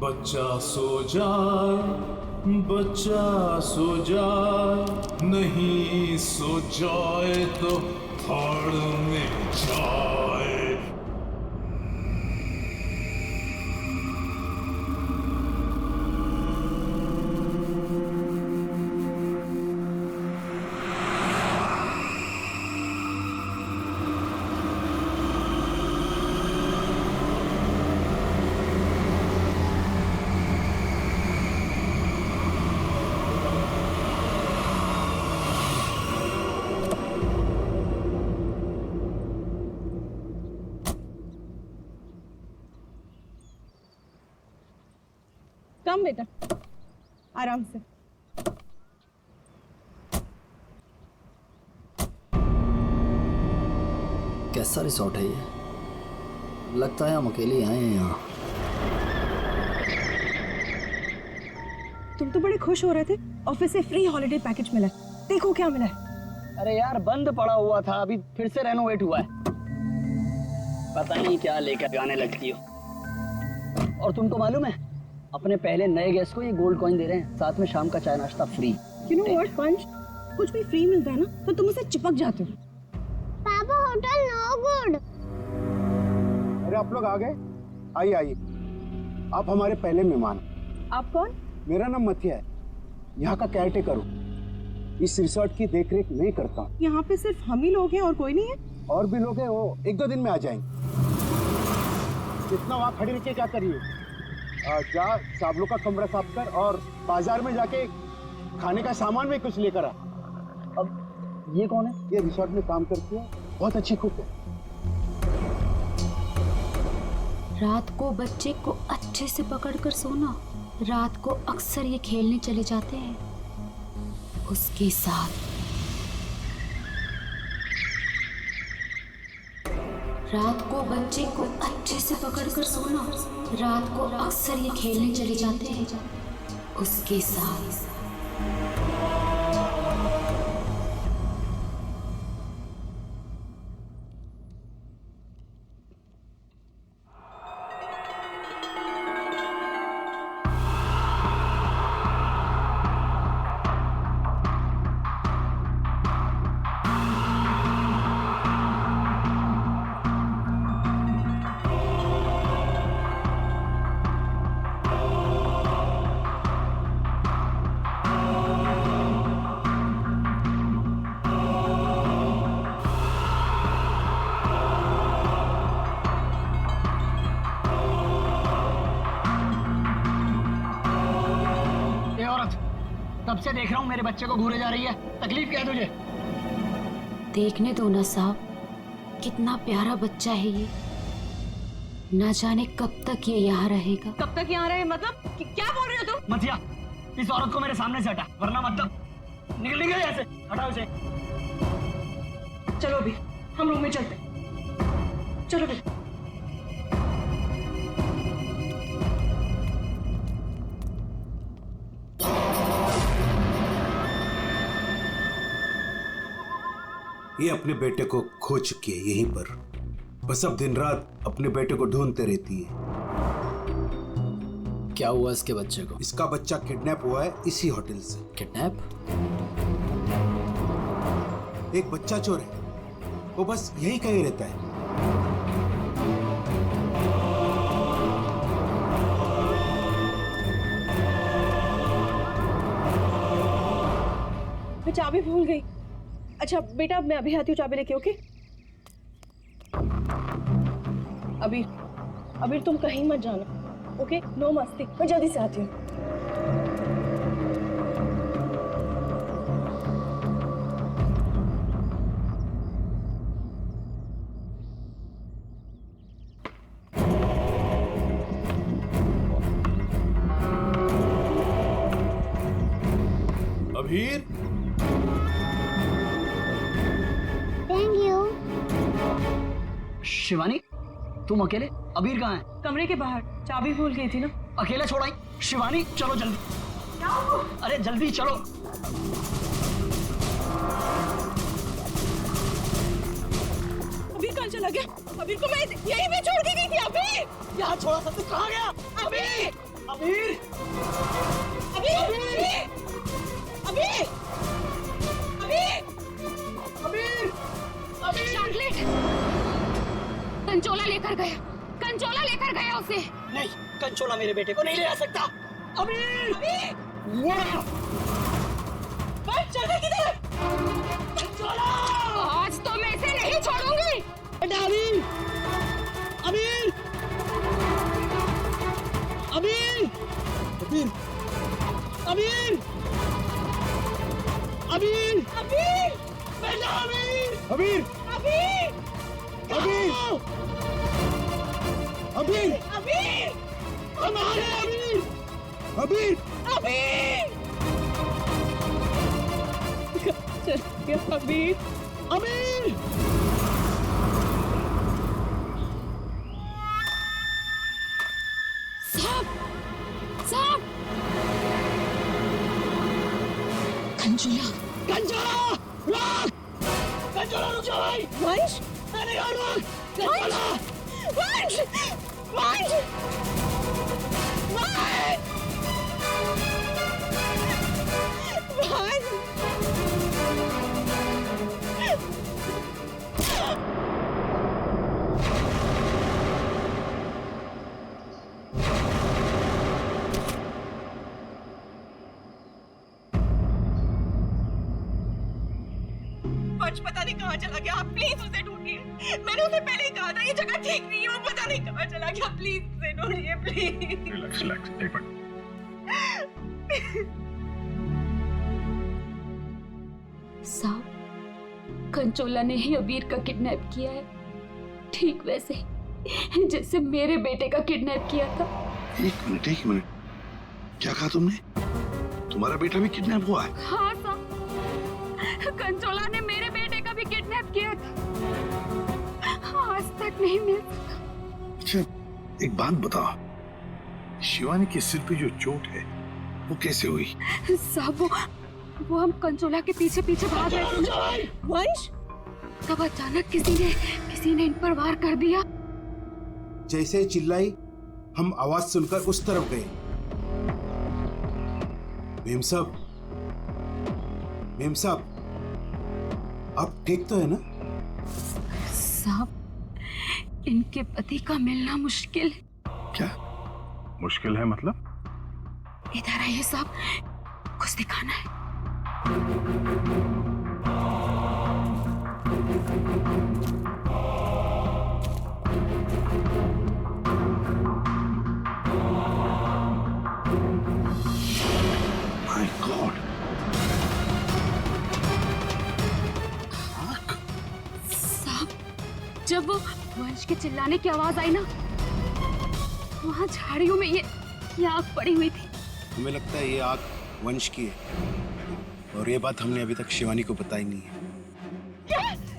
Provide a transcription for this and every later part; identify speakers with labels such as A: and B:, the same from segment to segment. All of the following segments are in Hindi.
A: बच्चा सो जाए, बच्चा सो जाए, नहीं सो जाए तो फाड़ में जाए।
B: कम बेटा, आराम से।
C: कैसा रिसोर्ट है ये? लगता है हम अकेले आए हैं यहाँ।
B: तुम तो बड़े खुश हो रहे थे, ऑफिस से फ्री हॉलिडे पैकेज मिला है। देखो क्या मिला है।
D: अरे यार बंद पड़ा हुआ था, अभी फिर से रेनोवेट हुआ है। पता नहीं क्या लेकर आने लगती हो। और तुमको मालूम है, अपने पहले नए गेस्ट को ये गोल्ड कॉइन दे रहे हैं, साथ में शाम का चाय नाश्ता फ्री।
B: यू नो व्हाट पंच, कुछ भी फ्री मिलता है ना तो तुम उसे चिपक जाते हो।
E: पापा होटल नो गुड।
F: अरे आप लोग आ गए? आइए आइए, आप हमारे पहले मेहमान।
B: आप कौन?
F: मेरा नाम मथिया है, यहाँ का केयर टेकर हूँ। इस रिसोर्ट की देखरेख मैं करता हूँ।
B: यहाँ पे सिर्फ हम ही लोग हैं और कोई नहीं है?
F: और भी लोग हैं, वो एक दो दिन में आ जाएंगे। इतना वहाँ खड़ी रह के क्या करिए, जा साबलों का कमरा साफ कर और बाजार में जाके खाने का सामान भी कुछ लेकर आ।
D: अब ये कौन है?
F: ये रिसोर्ट में काम करती है, बहुत अच्छी कुक है।
G: रात को बच्चे को अच्छे से पकड़कर सोना। रात को अक्सर ये खेलने चले जाते हैं उसके साथ। रात को बच्चे को अच्छे से पकड़कर सोना। रात को अक्सर ये खेलने चले जाते हैं उसके साथ।
D: तब से देख रहा हूँ मेरे बच्चे को घूरे जा रही है, तकलीफ क्या है तुझे?
G: देखने दो ना साहब, कितना प्यारा बच्चा है ये। ना जाने कब तक ये यहाँ रहेगा।
B: कब तक यहाँ रहे मतलब? क्या बोल रहे हो तुम?
D: मथिया, इस औरत को मेरे सामने से हटा, वरना मतलब निकल गए ऐसे। हटाओ इसे।
B: चलो अभी हम रूम में चलते। चलो बेटा।
A: ये अपने बेटे को खो चुकी है यहीं पर, बस अब दिन रात अपने बेटे को ढूंढते रहती है।
C: क्या हुआ इसके बच्चे को?
A: इसका बच्चा किडनैप हुआ है इसी होटल से।
C: किडनैप?
A: एक बच्चा चोर है, वो बस यहीं कहीं रहता है।
B: मैं चाबी भूल गई। अच्छा बेटा, मैं अभी आती हूँ, चाबी लेके। ओके अभी तुम कहीं मत जाना। ओके, नो मस्ती। मैं जल्दी से आती हूँ।
A: Abhir,
E: thank you.
D: शिवानी, तुम अकेले? अबीर कहाँ है?
B: कमरे के बाहर, चाबी भूल गई थी ना।
D: अकेले छोड़ आई? शिवानी चलो जल्दी। अरे जल्दी चलो।
B: अबीर कहाँ चला गया? अबीर को मैं यहीं पे छोड़ के गई थी। अबीर यहाँ छोड़ा था, तू कहाँ गया? अबीर
D: अबीर
G: चॉकलेट कंचोला लेकर गया, कंचोला लेकर गया उसे।
D: नहीं, कंचोला मेरे बेटे को नहीं ले आ सकता। अबीर चले किधर? कंचोला
G: आज तो मैं इसे नहीं छोड़ूंगी।
D: अबीर अबीर अबीर अबीर अबीर अबीर अबीर बेटा अबीर
F: अबीर
D: अबीर
F: अबीर अबीर
D: अबीर हमारे अबीर
F: अबीर
D: अबीर अबीर अबीर
G: साहब, साहब, कंचोला,
D: कंचोला रुक! कंचोला रुक जाओ भाई!
B: वंश
D: मैंने कहा रुक! कंचोला!
B: वंश वंश वंश वंश पता नहीं कहाँ चला गया। आप प्लीज उसे ढूंढिए। मैंने उसे पहले ही कहा था ये जगह ठीक नहीं है। वो पता नहीं कहाँ चला गया। प्लीज उसे ढूंढिए प्लीज।
H: रिलैक्स रिलैक्स, एक मिनट।
G: साहब, कंचोला ने ही अबीर का किडनैप किया है, ठीक वैसे ही जैसे मेरे बेटे का किडनैप किया था।
H: एक मिनट, क्या कहा तुमने? तुम्हारा बेटा भी किडनैप हुआ है?
G: हाँ साहब, कंचोला ने मेरे बेटे का भी किडनैप किया था। आज तक नहीं मिल।
H: अच्छा, एक बात बताओ, शिवानी के सिर पे जो चोट है वो कैसे हुई?
G: साहब, वो हम कंचोला के पीछे पीछे भाग रहे थे,
B: वंश
G: तब अचानक किसी ने इन पर वार कर दिया।
A: जैसे ही चिल्लाई हम आवाज सुनकर उस तरफ गए। मेम साहब, आप ठीक तो है ना?
G: साहब, इनके पति का मिलना मुश्किल है।
H: क्या मुश्किल है मतलब?
G: इधर आइए साहब, कुछ दिखाना है।
H: माय गॉड,
G: साहब, जब वो वंश के चिल्लाने की आवाज आई ना, वहां झाड़ियों में ये आग पड़ी हुई थी।
A: हमें लगता है ये आग वंश की है, और ये बात हमने अभी तक शिवानी को बताई नहीं है।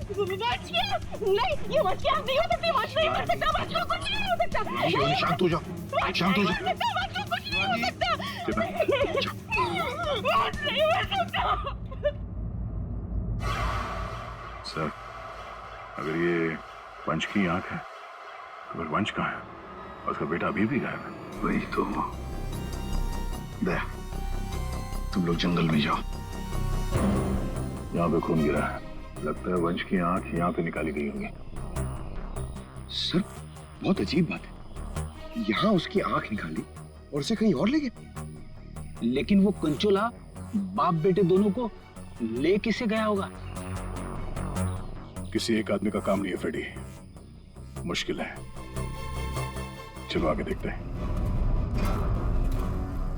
B: वंश क्या? नहीं, ये वंश की आग नहीं हो सकती। वंश नहीं मर सकता। वंश को कुछ नहीं हो सकता।
H: शिवानी शांत हो जाओ, शांत हो जाओ।
B: वंश को कुछ नहीं हो सकता।
H: जा।
B: वंश नहीं मर सकता।
H: सर, अगर ये वंश की आंख है तो फिर वंश कहाँ है? और उसका बेटा अभी भी गायब है। वही तो। दया, तुम लोग जंगल में जाओ। यहाँ पे खून गिरा है, लगता है वंश की आंख यहाँ पे निकाली गई होगी।
F: सर, बहुत अजीब बात है। यहाँ उसकी आंख निकाली और उसे कहीं और ले गए।
D: लेकिन वो कंचोला बाप बेटे दोनों को ले किसे गया होगा?
H: किसी एक आदमी का काम नहीं है फ्रेडी, मुश्किल है। चलो आगे देखते हैं।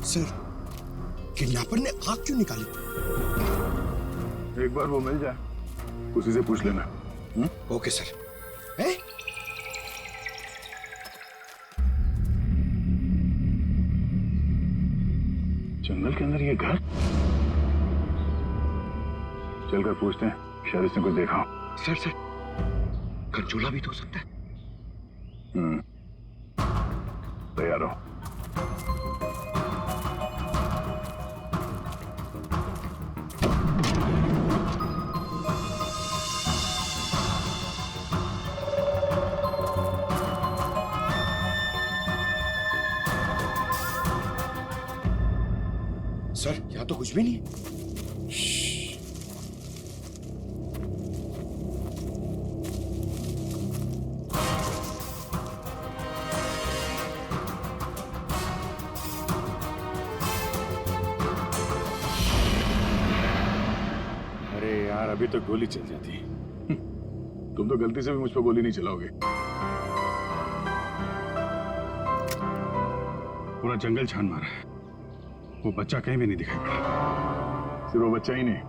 F: सर, किडनैपर ने आंख क्यों निकाली?
H: एक बार वो मिल जाए, उसी से पूछ लेना।
F: Okay sir. है?
H: जंगल के अंदर ये घर? चलकर पूछते हैं, शायद इसने कुछ देखा हो।
F: सर, कंचोला भी तो हो सकता है।
H: तैयार हो।
F: सर यहाँ तो कुछ भी नहीं है।
H: अरे यार अभी तो गोली चल जाती। तुम तो गलती से भी मुझ पर गोली नहीं चलाओगे। पूरा जंगल छान मारा है, वो बच्चा कहीं भी नहीं दिखाई पड़ा। सिर्फ वो बच्चा ही नहीं,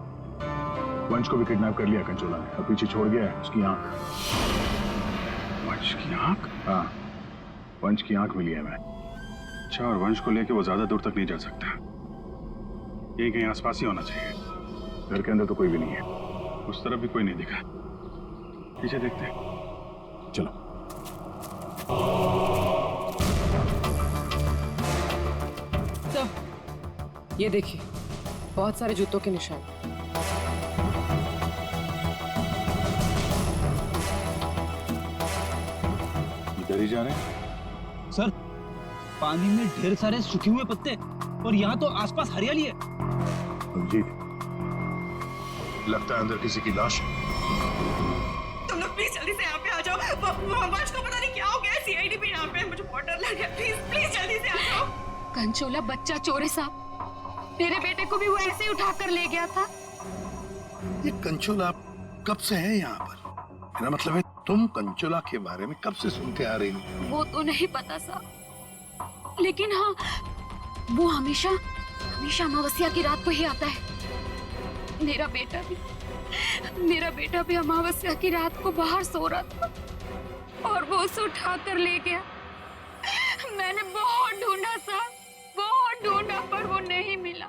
H: वंश को भी किडनैप कर लिया कंचोला ने और पीछे छोड़ गया है उसकी आंख। वंश की आंख? हाँ, वंश की आंख मिली है मैं। अच्छा, और वंश को लेके वो ज्यादा दूर तक नहीं जा सकता, यही कहीं आसपास ही होना चाहिए। घर के अंदर तो कोई भी नहीं है, उस तरफ भी कोई नहीं दिखा। पीछे देखते हैं, चलो।
I: सर, ये देखिए, बहुत सारे जूतों के निशान।
H: इधर ही जा रहे हैं।
D: सर, पानी में ढेर सारे सूखे हुए पत्ते और यहाँ तो आसपास हरियाली है।
H: अभिजीत, लगता है अंदर किसी की लाश है।
B: तुम लोग प्लीज जल्दी से यहाँ पे आ जाओ। वंश को पता नहीं क्या हो गया, सीआईडी पे यहाँ पे, मुझे बहुत डर लग गया। प्लीज प्लीज जल्दी से आ जाओ।
G: कंचोला बच्चा चोर है साहब, मेरे बेटे को भी वो ऐसे ही उठा कर ले गया था।
H: ये कंचोला कब से है यहाँ पर? मेरा मतलब है तुम कंचोला के बारे में कब से सुनते आ रही हो?
G: वो तो नहीं पता साहब, लेकिन हाँ, वो हमेशा अमावस्या की रात को ही आता है। मेरा बेटा भी अमावस्या की रात को बाहर सो रहा था और वो उसे उठा कर ले गया। मैंने बहुत ढूंढा साहब, बहुत ढूंढा, पर वो नहीं मिला।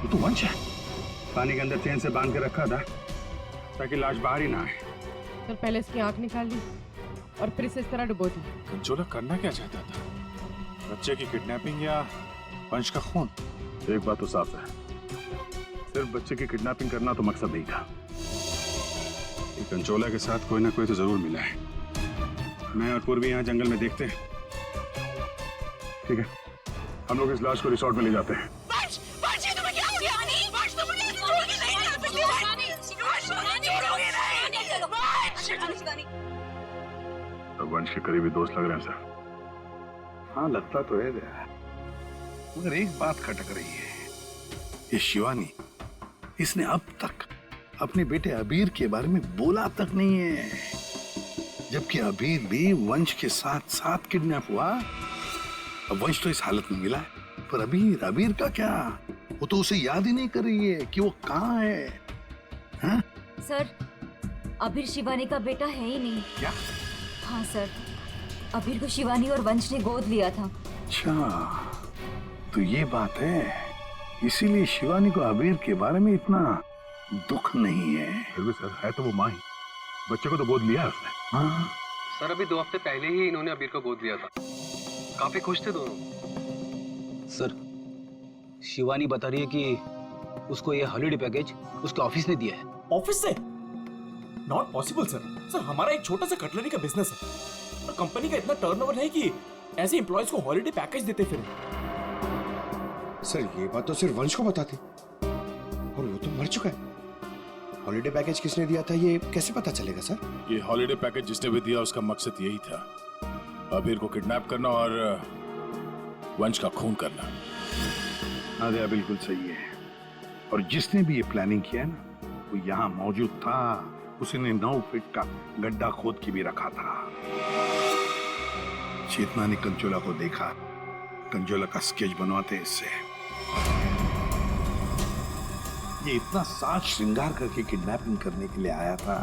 H: तो वंश है, पानी के अंदर चेन से बांध के रखा था ताकि लाश बाहर ही ना आए।
I: सर, पहले इसकी आंख निकाल ली और फिर इसे इस तरह डुबो दी।
J: कंचोला करना क्या चाहता था? बच्चे की किडनैपिंग या वंश का खून?
H: एक बात तो साफ है, सिर्फ बच्चे की किडनैपिंग करना तो मकसद नहीं था। कंचोला के साथ कोई ना कोई तो जरूर मिला है। मैं और पूर्वी यहाँ जंगल में देखते हैं। ठीक है, हम लोग इस लाश को रिसोर्ट में ले जाते हैं।
B: वंश, ये तुम्हें क्या हो गया? वंश, तुम मुझे छोड़ के नहीं जा सकते। वंश, छोड़ोगे नहीं।
H: अब वंश के करीबी दोस्त लग रहे हैं सर। हाँ, लगता तो है, मगर एक बात खटक रही है। ये शिवानी, इसने अब तक अपने बेटे अबीर के बारे में बोला तक नहीं है, जबकि अबीर भी वंश के साथ साथ किडनैप हुआ। अब वंश तो इस हालत में मिला है, पर अबीर का क्या? वो तो उसे याद ही नहीं कर रही है कि वो कहाँ है। हाँ?
K: सर, अबीर शिवानी का बेटा है ही नहीं।
H: क्या?
K: हाँ सर, अबीर को शिवानी और वंश ने गोद लिया था।
H: अच्छा, तो ये बात है, इसीलिए शिवानी को अबीर के बारे में इतना दुख नहीं है। फिर भी सर, है तो वो माँ ही, बच्चे को तो गोद लिया है उसने। हाँ
L: सर, अभी 2 हफ्ते पहले ही इन्होंने अबीर को गोद लिया था। काफी खुश थे दोनों।
D: सर, शिवानी बता रही है कि उसको ये हॉलिडे पैकेज उसके ऑफिस ने दिया है।
M: ऑफिस से? Not possible sir. सर, हमारा एक छोटा सा कटलरी का बिजनेस है और कंपनी का इतना टर्नओवर है कि ऐसे एम्प्लॉयज को हॉलिडे पैकेज देते फिर।
F: सर, ये बात तो सिर्फ वंश को बताते, और वो तो मर चुका है। हॉलिडे पैकेज किसने दिया था ये कैसे पता चलेगा सर?
J: ये हॉलिडे पैकेज जिसने भी दिया उसका मकसद यही था, अबीर को किडनैप करना और वंश का खून करना।
H: नादिया बिल्कुल सही है, और जिसने भी ये प्लानिंग किया ना, वो यहाँ मौजूद था। उसने 9 फीट का गड्ढा खोद के भी रखा था। चेतना ने कंचोला को देखा, कंचोला का स्केच बनवाते इससे। ये इतना साज श्रृंगार करके किडनैपिंग करने के लिए आया था,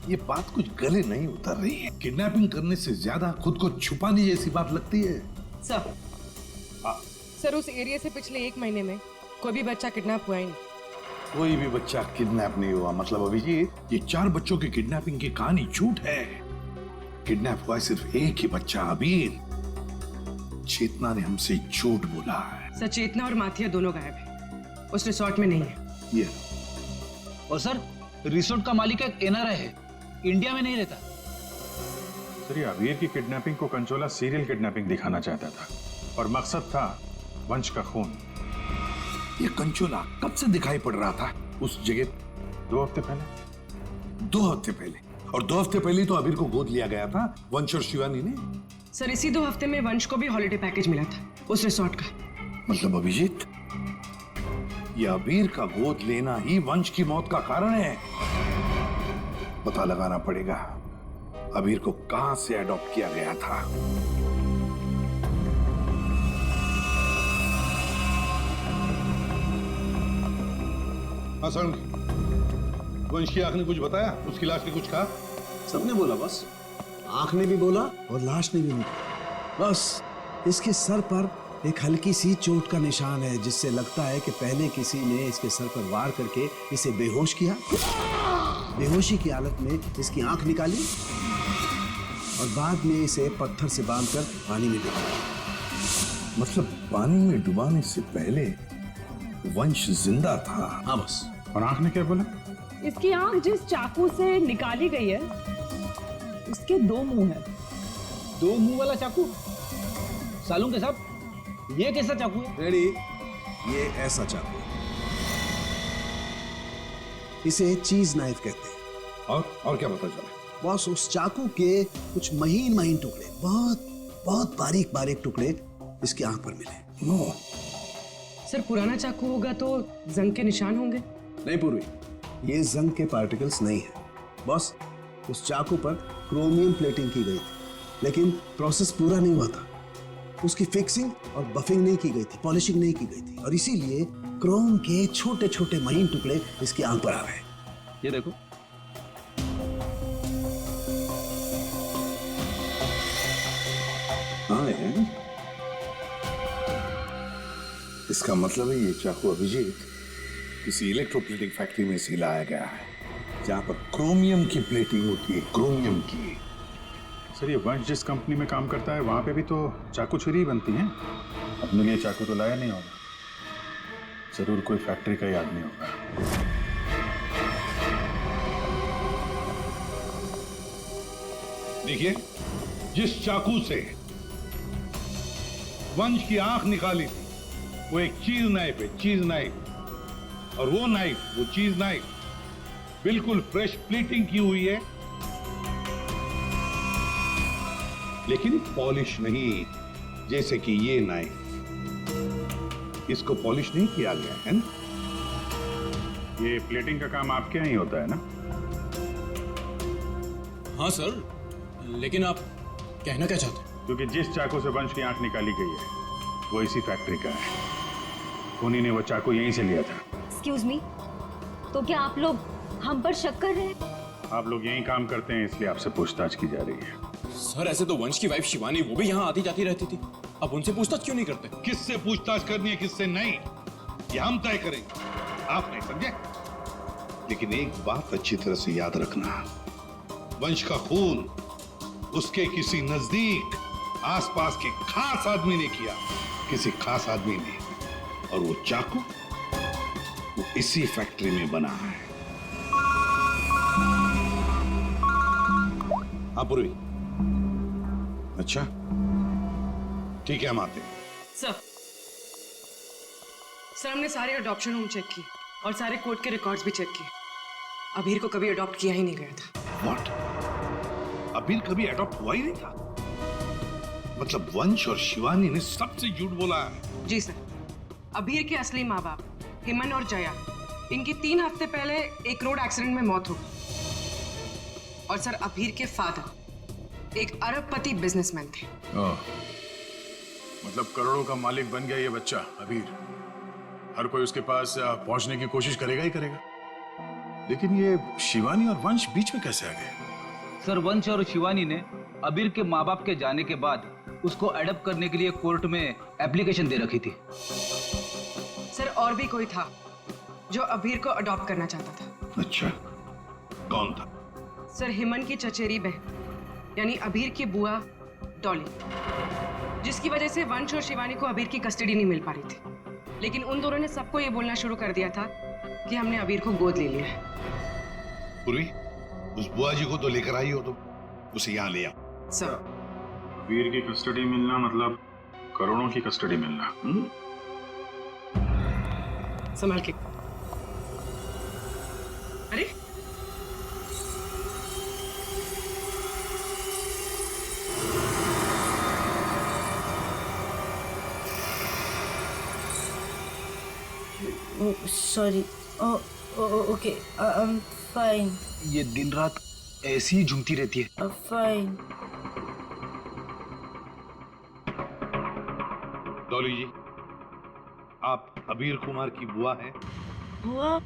H: ये बात कुछ गले नहीं उतर रही है। किडनैपिंग करने से ज्यादा खुद को छुपाने जैसी बात लगती है।
I: सर उस एरिया से पिछले 1 महीने में कोई भी बच्चा किडनैप हुआ ही नहीं।
H: कोई भी बच्चा किडनैप नहीं हुआ मतलब अभिजीत ये 4 बच्चों की किडनैपिंग की कहानी झूठ है। किडनैप हुआ सिर्फ एक ही बच्चा अबीर। चेतना ने हमसे झूठ बोला है।
I: सर चेतना और माथिया दोनों गायब है, उस रिसोर्ट में नहीं है।
H: ये
D: और सर रिसोर्ट का मालिक एक एनआरआई है, इंडिया में नहीं रहता।
J: सर ये अबीर की किडनैपिंग को कंचोला सीरियल किडनैपिंग दिखाना चाहता था और मकसद था वंश का खून।
H: ये कंचोला कब से दिखाई पड़ रहा था उस जगह?
J: 2 हफ्ते पहले।
H: 2 हफ्ते पहले? और 2 हफ्ते पहले तो अबीर को गोद लिया गया था वंश और शिवानी ने।
I: सर इसी 2 हफ्ते में वंश को भी हॉलिडे पैकेज मिला था उस रिसोर्ट का।
H: मतलब अभिजीत ये अबीर का गोद लेना ही वंश की मौत का कारण है। पता लगाना पड़ेगा अबीर को कहां से अडॉप्ट किया गया था।
N: वंश की आंख ने कुछ बताया? उसकी लाश ने कुछ कहा?
A: सबने बोला बस, आंख ने भी बोला और लाश ने भी बोला। बस इसके सर पर एक हल्की सी चोट का निशान है जिससे लगता है कि पहले किसी ने इसके सर पर वार करके इसे बेहोश किया। बेहोशी की हालत में इसकी आंख निकाली और बाद में इसे पत्थर से बांधकर पानी में डुबाया।
H: मतलब पानी में डुबाने से पहले वंश जिंदा था।
A: हाँ बस।
J: और आंख ने क्या बोला?
I: इसकी आंख जिस चाकू से निकाली गई है उसके 2 मुंह हैं।
D: 2 मुंह वाला चाकू? सालूं के साथ ये कैसा चाकू है?
A: रेडी, ये ऐसा चाकू है। इसे चीज नाइफ कहते हैं।
H: और क्या पता चला?
A: बॉस उस चाकू के कुछ महीन महीन टुकड़े, बहुत बहुत बारीक बारीक टुकड़े इसकी आंख पर मिले।
H: नो
I: सर पुराना चाकू होगा तो जंग के निशान होंगे।
A: नहीं पूर्वी, ये जंग के पार्टिकल्स नहीं है बॉस। उस चाकू पर क्रोमियम प्लेटिंग की गई थी लेकिन प्रोसेस पूरा नहीं हुआ था। उसकी फिक्सिंग और बफिंग नहीं की गई थी, पॉलिशिंग नहीं की गई थी और इसीलिए क्रोम के छोटे छोटे महीन टुकड़े इसकी आंख पर आ गए।
D: ये देखो।
H: हाँ है। इसका मतलब है ये चाकू अभिजीत किसी इलेक्ट्रोप्लेटिंग फैक्ट्री में से लाया गया है जहां पर क्रोमियम की प्लेटिंग होती है, क्रोमियम की।
J: सर ये वंश जिस कंपनी में काम करता है वहां पे भी तो चाकू छुरी ही बनती हैं। अपने लिए चाकू तो लाया नहीं होगा, जरूर कोई फैक्ट्री का ही आदमी होगा।
N: देखिए, जिस चाकू से वंश की आंख निकाली थी वो एक चीज नाइफ है, चीज नाइफ। और वो नाइफ, वो चीज नाइफ बिल्कुल फ्रेश प्लेटिंग की हुई है लेकिन पॉलिश नहीं, जैसे कि ये नाइफ। इसको पॉलिश नहीं किया गया है ना?
J: ये प्लेटिंग का काम आपके यहाँ ही होता है ना?
M: हाँ सर, लेकिन आप कहना क्या चाहते हैं?
J: क्योंकि जिस चाकू से वंश की आंख निकाली गई है वो इसी फैक्ट्री का है। खूनी ने वो चाकू यहीं से लिया था।
K: एक्सक्यूज मी, तो क्या आप लोग हम पर शक कर रहे हैं?
J: आप लोग यहीं काम करते हैं इसलिए आपसे पूछताछ की जा रही है।
M: सर ऐसे तो वंश की वाइफ शिवानी वो भी यहाँ आती जाती रहती थी, अब उनसे पूछताछ क्यों नहीं करते?
N: किससे पूछताछ करनी है किससे नहीं ये हम तय करेंगे, आप नहीं समझे? लेकिन एक बात अच्छी तरह से याद रखना, वंश का खून उसके किसी नजदीक आसपास के खास आदमी ने किया, किसी खास आदमी ने। और वो चाकू वो इसी फैक्ट्री में बना है। हाँ पूर्वी, अच्छा ठीक है, हम आते हैं।
I: सर हमने सारे अडॉप्शन होम चेक किए और सारे कोर्ट के रिकॉर्ड्स भी चेक किए। अबीर को कभी अडॉप्ट किया ही नहीं गया था।
N: व्हाट? अबीर कभी अडॉप्ट हुआ ही नहीं था? मतलब वंश और शिवानी ने सबसे झूठ बोला है?
I: जी सर, अबीर के असली माँ बाप हेमन और जया, इनकी 3 हफ्ते पहले एक रोड एक्सीडेंट में मौत हो गई। और सर अबीर के फादर एक अरबपति बिजनेसमैन थे।
J: मतलब करोड़ों का मालिक बन गया ये बच्चा अबीर। हर कोई उसके पास पहुंचने की कोशिश करेगा ही करेगा। लेकिन ये शिवानी और वंश बीच में कैसे आ गए?
O: सर, वंश और शिवानी ने अबीर के माँ बाप के जाने के बाद उसको अडॉप्ट करने के लिए कोर्ट में एप्लीकेशन दे रखी थी।
I: सर, और भी कोई था जो अबीर को अडॉप्ट करना चाहता था।
N: अच्छा, कौन था?
I: सर, हेमन की चचेरी बहन यानी अबीर की बुआ डॉली, जिसकी वजह से वंश और शिवानी को अबीर की कस्टडी नहीं मिल पा रही थी। लेकिन उन दोनों ने सबको ये बोलना शुरू कर दिया था कि हमने अबीर को गोद ले लिया है।
N: पूर्वी, उस बुआ जी को तो लेकर आई हो तुम, उसे यहाँ ले आओ।
I: सर,
J: वीर की कस्टडी मिलना मतलब करोड़ों की कस्टडी मिलना।
I: संभाल के। अरे
P: sorry. Okay, I am fine.
O: ये दिन रात ऐसी ही झूमती रहती है।
P: फाइन।
N: डॉली जी, आप अबीर कुमार की बुआ हैं?
P: बुआ?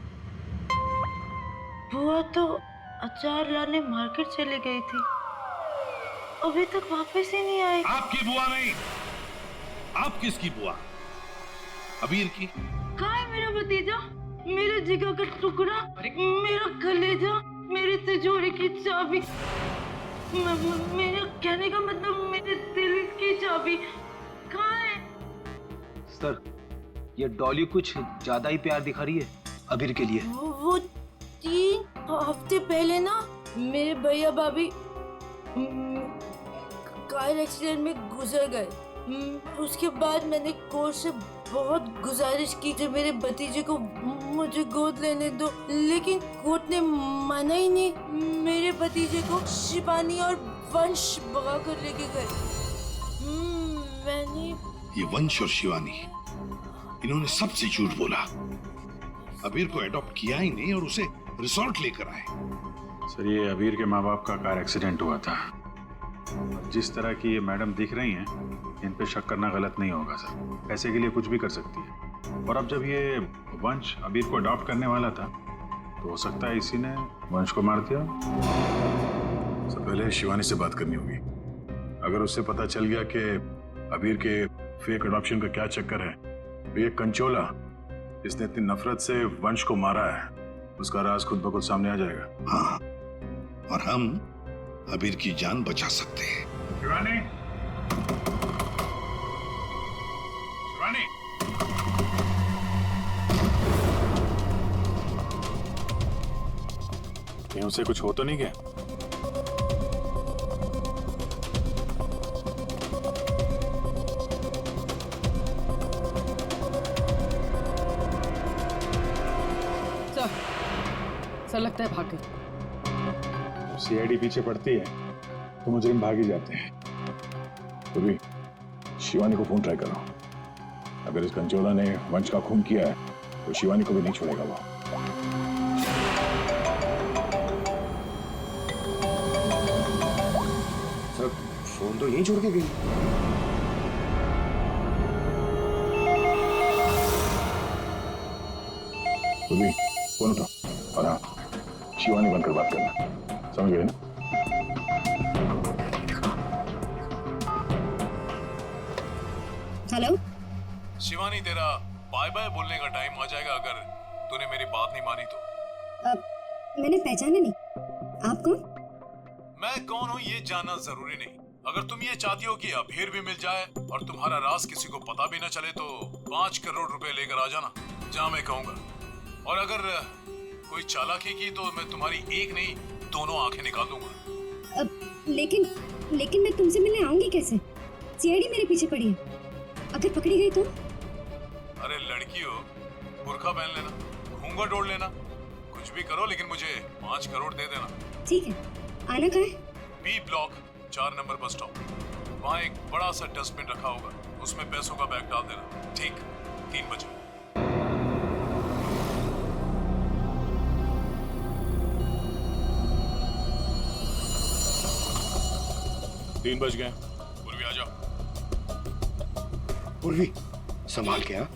P: बुआ तो अचार लाने मार्केट चली गई थी, अभी तक वापस ही नहीं आई।
N: आपकी बुआ नहीं, आप किसकी बुआ? अबीर की?
P: कहाँ है मेरा भतीजा, मेरे जिगर का टुकड़ा, मेरा कलेजा, मेरी तिजोरी की चाबी, मेरे कहने का मतलब मेरे दिल की चाबी कहाँ है?
O: सर, ये डॉली कुछ ज्यादा ही प्यार दिखा रही है अबीर के लिए।
P: वो 3 हफ्ते पहले ना मेरे भैया भाभी कार एक्सीडेंट में गुजर गए। उसके बाद मैंने कोर्ट से बहुत गुजारिश की कि मेरे भतीजे को मुझे गोद लेने दो, लेकिन कोर्ट ने माना ही नहीं। मेरे भतीजे को शिवानी और वंश भगा कर लेके गए। मैंने
N: ये वंश और शिवानी, इन्होंने सबसे झूठ बोला। अबीर को एडॉप्ट किया ही नहीं और उसे रिसोर्ट लेकर आए।
J: सर, ये अबीर के माँ बाप का कार एक्सीडेंट हुआ था। जिस तरह की ये मैडम दिख रही हैं, इन पे शक करना गलत नहीं होगा सर। पैसे के लिए कुछ भी कर सकती है। और अब जब ये वंश अबीर को अडॉप्ट करने वाला था, तो हो सकता है इसी ने वंश को मार दिया। सबसे पहले शिवानी से बात करनी होगी। अगर उससे पता चल गया कि अबीर के फेक अडॉप्शन का क्या चक्कर है, तो ये कंचोला इसने इतनी नफरत से वंश को मारा है, उसका राज खुद ब खुद सामने आ जाएगा।
N: हाँ, और हम अबीर की जान बचा सकते हैं।
J: शिवानी, शिवानी, कहीं उसे कुछ हो तो नहीं गया?
I: सर, लगता है भाग गई।
J: सीआईडी पीछे पड़ती है तो मुजरिम भाग ही जाते हैं। पूर्वी, शिवानी को फोन ट्राई करो। अगर इस कंचोला ने वंश का खून किया है तो शिवानी को भी नहीं छोड़ेगा वो।
F: सर, फोन तो यहीं छोड़ के गई।
J: पूर्वी, फोन उठा और हाँ, शिवानी बनकर बात करना, समझ गए ना?
Q: हेलो
R: शिवानी, तेरा बाय बाय बोलने का टाइम आ जाएगा अगर तूने मेरी बात नहीं मानी तो।
Q: मैंने पहचाना नहीं, आप कौन?
R: मैं कौन हूँ ये जानना जरूरी नहीं। अगर तुम ये चाहती हो कि अबीर भी मिल जाए और तुम्हारा राज किसी को पता भी न चले, तो 5 करोड़ रुपए लेकर आ जाना, जहाँ मैं कहूँगा। और अगर कोई चालाकी की तो मैं तुम्हारी एक नहीं 2 आंखें निकाल दूंगा।
Q: लेकिन मैं तुमसे मिलने आऊंगी कैसे? सीआईडी मेरे पीछे पड़ी है, अगर पकड़ी गई तो?
R: अरे लड़की हो, बुर्का पहन लेना, घूंघट ओढ़ लेना, कुछ भी करो, लेकिन मुझे 5 करोड़ दे देना।
Q: ठीक है, आना कहाँ है?
R: B block 4 number bus stop. वहाँ एक बड़ा सा डस्टबिन रखा होगा, उसमें पैसों का बैग डाल देना। ठीक 3 बजे।
J: 3 बज गए।
R: पूर्वी आ जाओ।
F: पूर्वी, संभाल के। हाँ,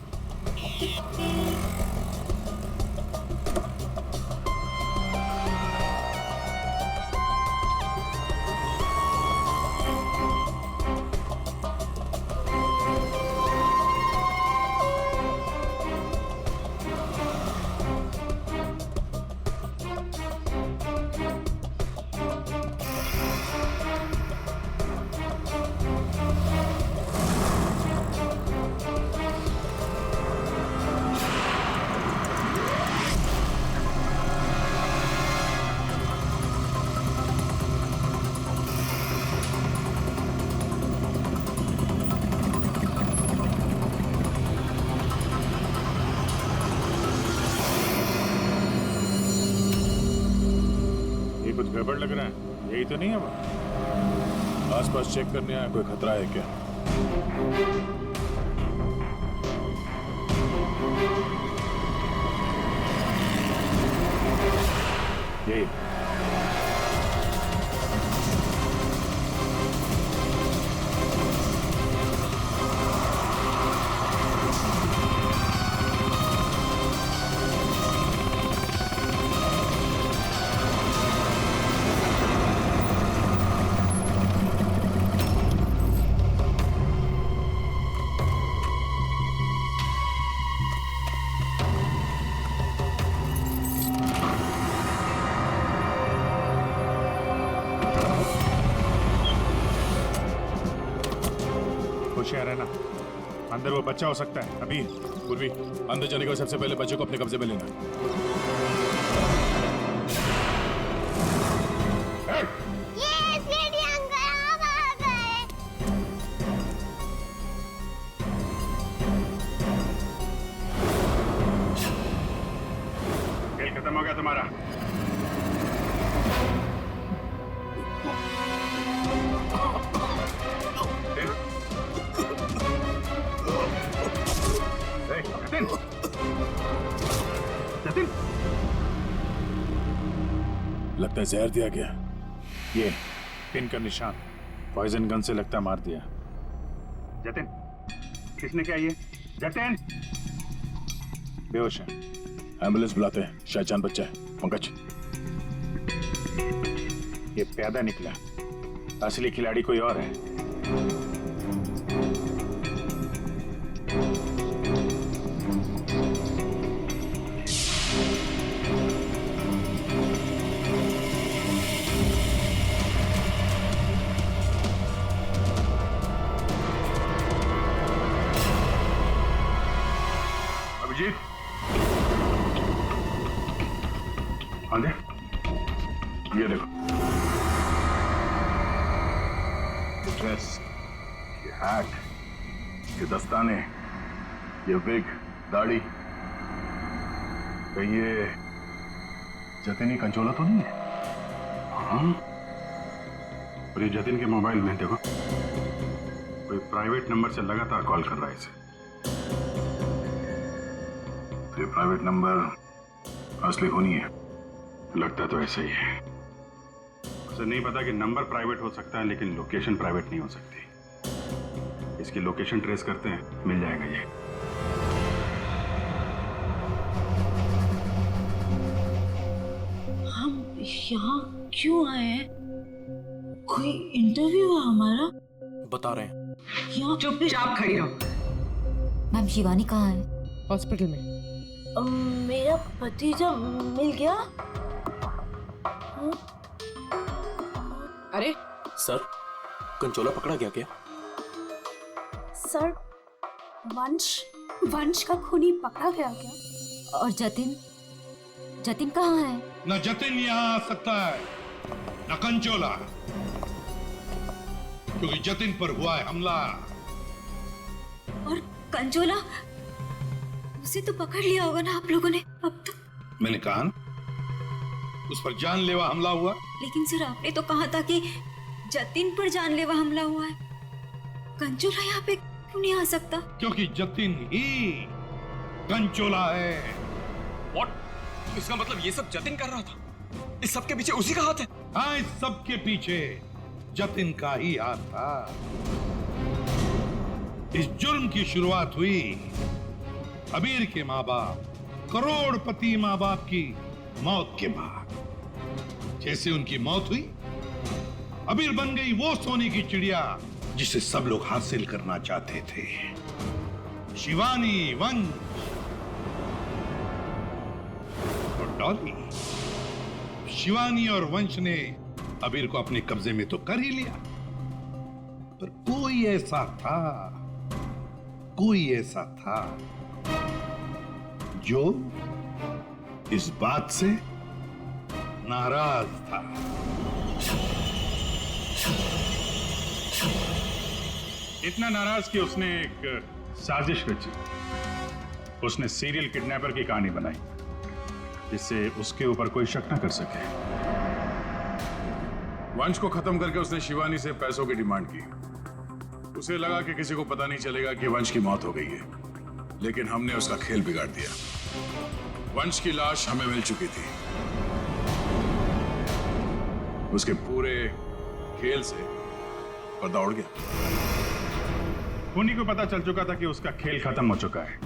R: गड़बड़ लग रहा है, यही तो नहीं है वो? आसपास चेक करने आया, कोई खतरा है क्या? यही होशियार है ना, अंदर वो बच्चा हो सकता है। अभी पूर्वी अंदर जाने का सबसे पहले बच्चे को अपने कब्जे में लेना। खेल खत्म हो गया तुम्हारा। जतिन, लगता है जहर दिया गया। ये पिन का निशान पॉइजन गन से लगता है मार दिया। जतिन, किसने क्या ये? जतिन बेहोश है, एम्बुलेंस बुलाते हैं, शायद जान बच्चा है। पंकज, ये पैदा निकला, असली खिलाड़ी कोई और है। अभिजीत, हाँ जी, ये देखो, ड्रेस, ये हैट, ये दस्ताने, ये विग, दाढ़ी, कहीं ये जतिन ही कंचोला तो नहीं है? हाँ, और ये जतिन के मोबाइल में देखो, कोई प्राइवेट नंबर से लगातार कॉल कर रहा है इसे। ये प्राइवेट नंबर असली होनी है, लगता तो ऐसा ही है। उसे नहीं पता कि नंबर प्राइवेट हो सकता है, लेकिन लोकेशन प्राइवेट नहीं हो सकती। इसकी लोकेशन ट्रेस करते हैं, मिल जाएगा ये।
P: हम यहाँ क्यों आए हैं? कोई इंटरव्यू है हमारा?
M: बता रहे हैं।
P: यहाँ
I: चुपचाप खड़ी रहो।
K: मैम शिवानी कहाँ है?
I: हॉस्पिटल में।
P: मेरा भतीजा मिल गया?
I: अरे
M: सर, कंचोला पकड़ा गया क्या?
Q: सर, वंश का खूनी पकड़ा गया क्या?
K: और जतिन? जतिन कहाँ है?
N: न जतिन यहाँ आ सकता है, न कंचोला, क्योंकि जतिन पर हुआ है हमला।
Q: और कंचोला, उसे तो पकड़ लिया होगा ना आप लोगों ने अब तक?
N: मैंने कहा ना, उस पर जानलेवा हमला हुआ।
Q: लेकिन सर, आपने तो कहा था कि जतिन पर जानलेवा हमला हुआ है। कंचोला यहाँ पे क्यों नहीं आ सकता?
N: क्योंकि जतिन ही कंचोला है।
M: What? इसका मतलब ये सब जतिन कर रहा था? इस सब के पीछे उसी का हाथ है?
N: हाँ, इस सब के पीछे जतिन का ही हाथ था। इस जुर्म की शुरुआत हुई अबीर के माँ बाप, करोड़पति माँ बाप की मौत के बाद। जैसे उनकी मौत हुई, अबीर बन गई वो सोने की चिड़िया जिसे सब लोग हासिल करना चाहते थे। शिवानी, वंश और डॉली। शिवानी और वंश ने अबीर को अपने कब्जे में तो कर ही लिया, पर कोई ऐसा था जो इस बात से नाराज था।
J: इतना नाराज कि उसने एक साजिश रची। उसने सीरियल किडनैपर की कहानी बनाई, जिससे उसके ऊपर कोई शक न कर सके।
H: वंश को खत्म करके उसने शिवानी से पैसों की डिमांड की। उसे लगा कि किसी को पता नहीं चलेगा कि वंश की मौत हो गई है, लेकिन हमने उसका खेल बिगाड़ दिया। वंश की लाश हमें मिल चुकी थी। उसके पूरे खेल से पर्दा उड़ गया।
J: खूनी को पता चल चुका था कि उसका खेल खत्म हो चुका है,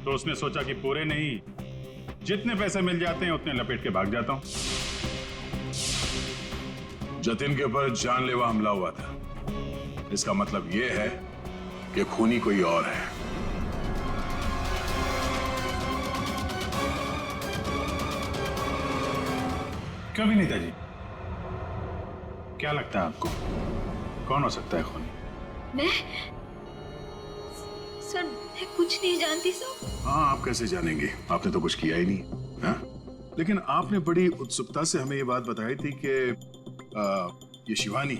J: तो उसने सोचा कि पूरे नहीं, जितने पैसे मिल जाते हैं उतने लपेट के भाग जाता हूं।
H: जतिन के ऊपर जानलेवा हमला हुआ था। इसका मतलब यह है कि खूनी कोई और है।
J: कभी नहीं था जी। क्या लगता है आपको कौन हो सकता है खूनी?
G: मैं सर मैं कुछ नहीं जानती सर।
H: हाँ, आप कैसे जानेंगे? आपने तो कुछ किया ही नहीं। हाँ? लेकिन आपने बड़ी उत्सुकता से हमें ये बात बताई थी कि ये शिवानी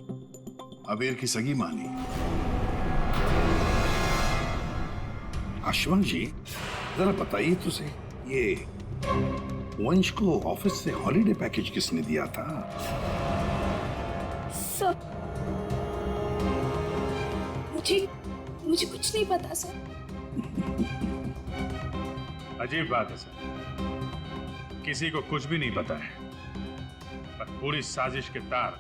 H: अबीर की सगी मानी।
N: आशुमान जी, जरा बताइए तुझे, ये वंश को ऑफिस से हॉलिडे पैकेज किसने दिया था?
G: सर मुझे कुछ नहीं पता सर।
J: अजीब बात है सर, किसी को कुछ भी नहीं पता है, पर पूरी साजिश के तार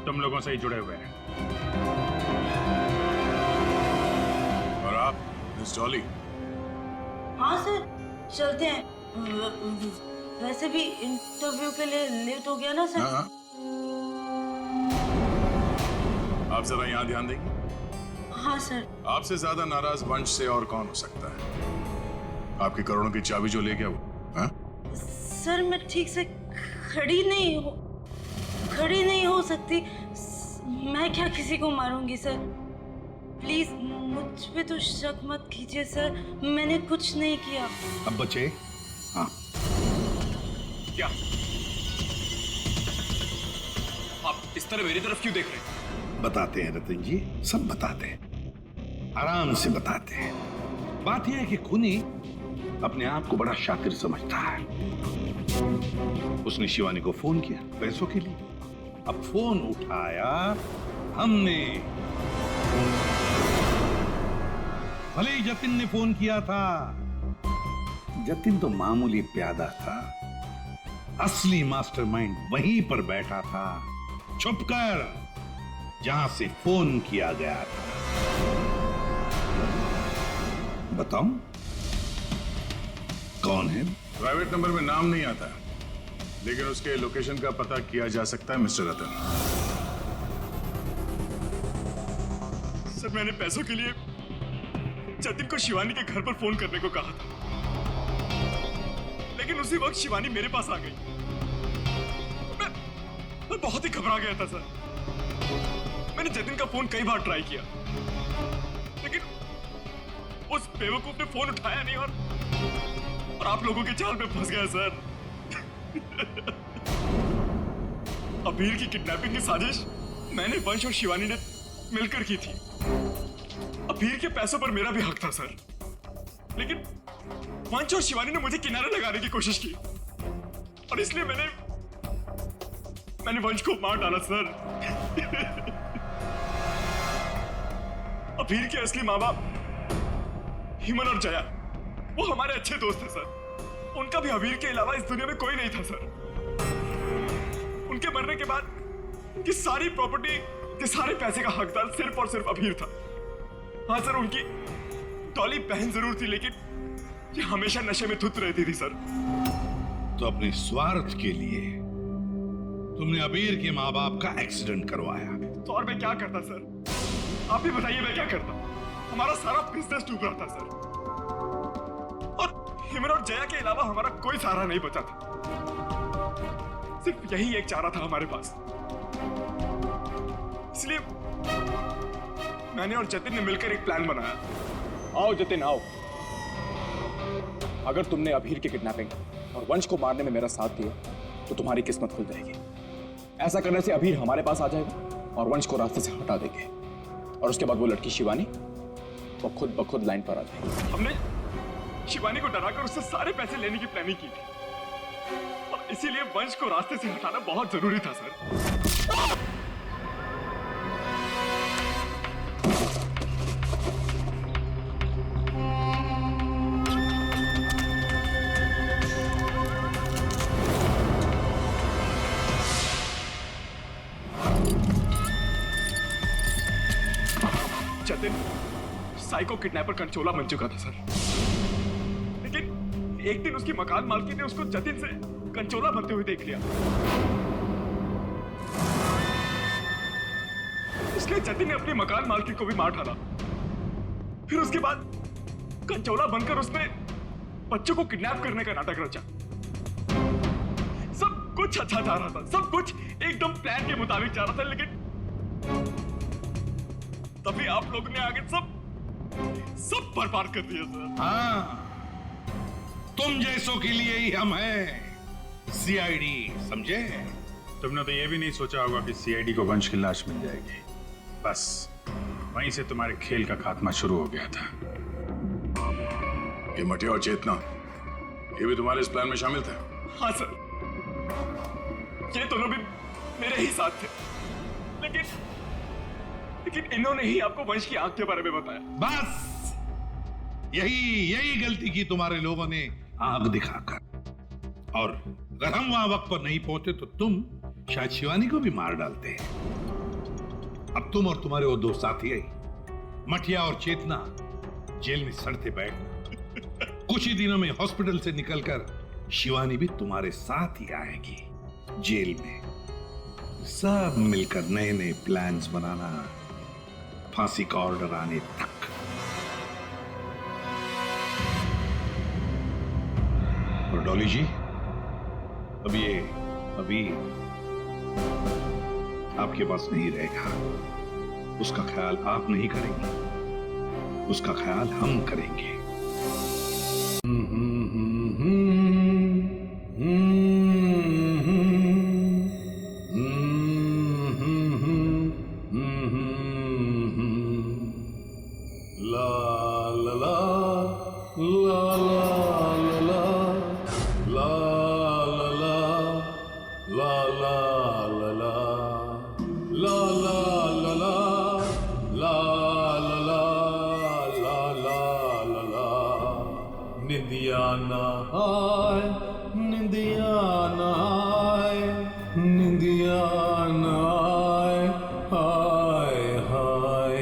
J: तुम लोगों से ही जुड़े हुए हैं।
H: और आप मिस डॉली?
P: हाँ सर, चलते हैं। वैसे भी इंटरव्यू के लिए लेट हो गया ना सर।
H: हाँ। आप जरा यहाँ ध्यान देंगे?
P: हाँ सर।
H: आपसे ज्यादा नाराज वंश से और कौन हो सकता है? आपकी करोड़ों की चाबी जो ले गया वो। हाँ?
P: सर मैं ठीक से खड़ी नहीं हो सकती। मैं क्या किसी को मारूंगी सर? प्लीज मुझ पे तो शक मत कीजिए सर, मैंने कुछ नहीं किया।
N: अब बचे? हाँ।
M: क्या आप इस तरह मेरी तरफ क्यों देख रहे हैं?
N: बताते हैं रतन जी, सब बताते हैं, आराम से बताते हैं। बात यह है कि खूनी अपने आप को बड़ा शातिर समझता है। उसने शिवानी को फोन किया पैसों के लिए। अब फोन उठाया हमने। भले ही जतिन ने फोन किया था, जतिन तो मामूली प्यादा था, असली मास्टरमाइंड वहीं पर बैठा था, छुपकर, जहां से फोन किया गया था। बताऊं कौन है?
H: प्राइवेट नंबर में नाम नहीं आता, लेकिन उसके लोकेशन का पता किया जा सकता है मिस्टर रतन।
M: सर मैंने पैसों के लिए जतिन को शिवानी के घर पर फोन करने को कहा था, लेकिन उसी वक्त शिवानी मेरे पास आ गई। मैं बहुत ही घबरा गया था सर। मैंने जतिन का फोन कई बार ट्राई किया, लेकिन उस बेवकूफ ने फोन उठाया नहीं और आप लोगों के जाल में फंस गया सर। अबीर की किडनैपिंग की साजिश मैंने, वंश और शिवानी ने मिलकर की थी। अबीर के पैसों पर मेरा भी हक था सर, लेकिन वंश और शिवानी ने मुझे किनारे लगाने की कोशिश की और इसलिए मैंने वंश को मार डाला सर। अबीर के असली माँ बाप हिमन और जया, वो हमारे अच्छे दोस्त थे सर। उनका भी अबीर के अलावा इस दुनिया में कोई नहीं था सर। उनके मरने के बाद उनकी सारी प्रॉपर्टी के सारे पैसे का हकदार सिर्फ और सिर्फ अबीर था। हाँ सर, उनकी डॉली बहन जरूर थी, लेकिन ये हमेशा नशे में धुत रहती थी सर।
N: तो अपने स्वार्थ के लिए तुमने अबीर के माँ बाप का एक्सीडेंट करवाया।
M: तो और मैं क्या करता सर? आप ही बताइए मैं क्या करता? हमारा सारा बिजनेस डूब रहा था सर, और हिमन और जया के अलावा हमारा कोई सहारा नहीं बचा था। सिर्फ यही एक चारा था हमारे पास। इसलिए मैंने और जतिन ने मिलकर एक प्लान बनाया।
L: आओ जतिन आओ। अगर तुमने अबीर की किडनैपिंग और वंश को मारने में मेरा साथ दिया तो तुम्हारी किस्मत खुल जाएगी। ऐसा करने से अबीर हमारे पास आ जाएगा और वंश को रास्ते से हटा देंगे, और उसके बाद वो लड़की शिवानी वो खुद ब खुद लाइन पर आ जाएगी।
M: हमने शिवानी को डराकर उससे सारे पैसे लेने की प्लानिंग की थी, और इसीलिए वंश को रास्ते से हटाना बहुत जरूरी था सर। जतिन साइको किडनैपर कंचोला बन चुका था सर, लेकिन एक दिन उसकी मकान मालकी ने उसको जतिन से कंचोला बनते हुए देख लिया। इसलिए जतिन ने अपनी मकान मालकी को भी मार डाला। फिर उसके बाद कंचोला बनकर उसने बच्चों को किडनैप करने का नाटक रचा। सब कुछ अच्छा जा रहा था, सब कुछ एकदम प्लान के मुताबिक जा रहा था, लेकिन तभी आप लोगों ने आगे सब बर्बाद कर दिया सर।
N: हाँ, तुम जैसों के लिए ही हम हैं सीआईडी, समझे?
J: तुमने तो ये भी नहीं सोचा होगा कि सीआईडी को वंश की लाश मिल जाएगी। बस वहीं से तुम्हारे खेल का खात्मा शुरू हो गया था।
R: ये मटिया और चेतना, ये भी तुम्हारे इस प्लान में शामिल थे?
M: हाँ सर, ये दोनों भी मेरे ही साथ थे, लेकिन इन्होंने ही आपको वंश की आंख के बारे में बताया।
N: बस यही गलती की तुम्हारे लोगों ने, आग दिखाकर। और अगर हम वहां वक्त पर नहीं पहुंचे तो तुम शायद शिवानी को भी मार डालते। अब तुम और तुम्हारे वो दो साथी मटिया और चेतना जेल में सड़ते बैठना। कुछ ही दिनों में हॉस्पिटल से निकलकर शिवानी भी तुम्हारे साथ ही आएगी जेल में। सब मिलकर नए नए प्लान्स बनाना, फांसी का ऑर्डर आने तक। और डॉली जी, अभी आपके पास नहीं रहेगा। उसका ख्याल आप नहीं करेंगे, उसका ख्याल हम करेंगे।
S: निदिया ना